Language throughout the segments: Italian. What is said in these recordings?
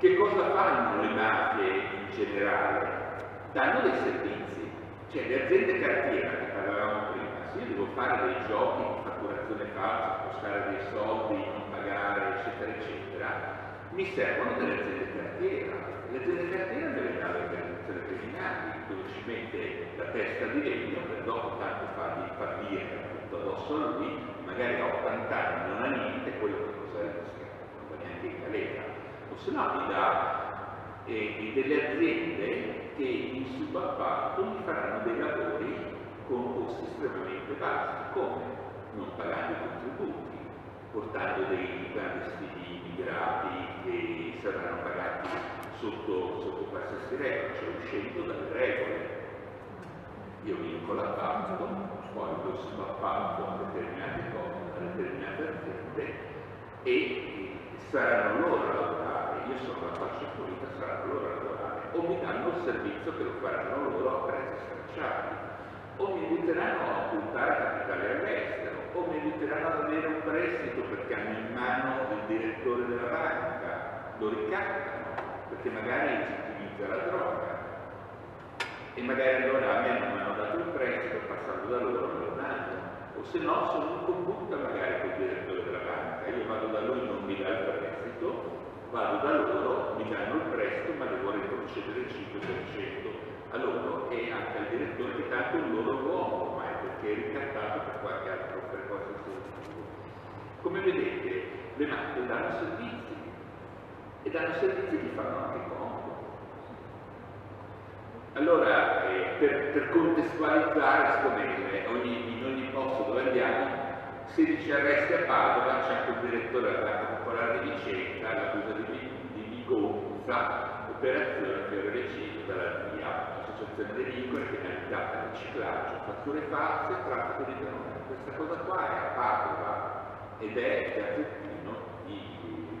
Che cosa fanno le mafie in generale? Danno dei servizi, cioè le aziende cartiera che parlavamo prima, se io devo fare dei giochi di fatturazione falsa, spostare dei soldi, non pagare, eccetera, eccetera, mi servono delle aziende cartiera. Le aziende cartiera me le dà l'organizzazione criminale, dove ci mette la testa di legno per dopo tanto far dire tutto addosso a lui, magari a 80 anni non ha niente, quello che cosa rischia, non va neanche in galera. O se no mi dà delle aziende che in subappalto mi faranno dei lavori con costi estremamente bassi, come non pagando i contributi, portando dei clandestini immigrati che saranno pagati sotto qualsiasi regola, cioè uscendo dalle regole. Io vinco l'appalto, poi lo subappalto a determinate cose, a determinate aziende e saranno loro a lavorare, io sono la fascia pulita, saranno loro a lavorare, o mi danno il servizio che lo faranno loro a prezzi stracciati, o mi inviteranno a puntare capitali all'estero, o mi inviteranno ad avere un prestito perché hanno in mano il direttore della banca, lo ricattano, perché magari legittimizza la droga, e magari allora a me non mi hanno dato il prestito, passando da loro me lo danno, o se no sono in combutta magari con il direttore della banca, io vado da lui, non mi dà il prestito, vado da loro, mi danno il prestito ma devo retrocedere il 5% a loro e anche al direttore che tanto è un loro uomo ormai perché è ricattato per qualche altro, per qualsiasi motivo. Come vedete le mafie danno servizi e danno servizi che fanno anche comodo. Allora, per contestualizzare, siccome in ogni posto dove andiamo, 16 arresti a Padova, c'è anche il direttore della Banca Popolare di Vicenza, l'accusa di Vigonza, operazione Fiore Reciso dalla DIA, associazione delinquere, penalizzata, riciclaggio, fatture false, traffico di droga. Questa cosa qua è a Padova ed è il gazzettino di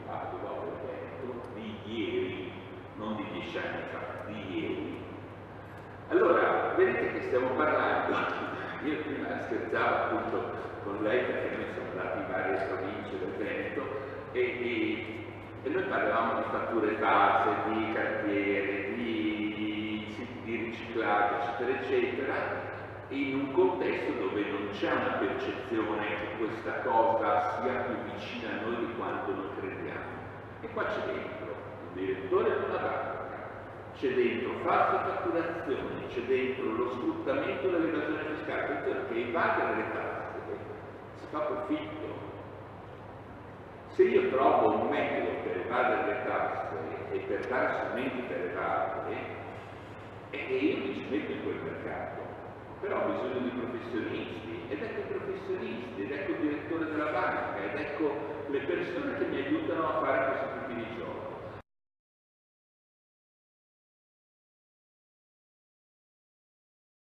Padova o Veneto di ieri, non di 10 anni fa, di ieri. Allora, vedete che stiamo parlando, io prima scherzavo appunto con lei perché noi siamo andati in varie province del Veneto e noi parlavamo di fatture false, di cartiere, di riciclaggio, eccetera, eccetera, in un contesto dove non c'è una percezione che questa cosa sia più vicina a noi di quanto noi crediamo. E qua c'è dentro il direttore di una banca, c'è dentro false fatturazioni, c'è dentro lo sfruttamento dell'evasione fiscale, perché evadere le tasse si fa profitto. Se io trovo un metodo per evadere le tasse e per dare strumenti per evadere, e io mi ci metto in quel mercato, però ho bisogno di professionisti, ed ecco i professionisti, ed ecco il direttore della banca, ed ecco le persone che mi aiutano a fare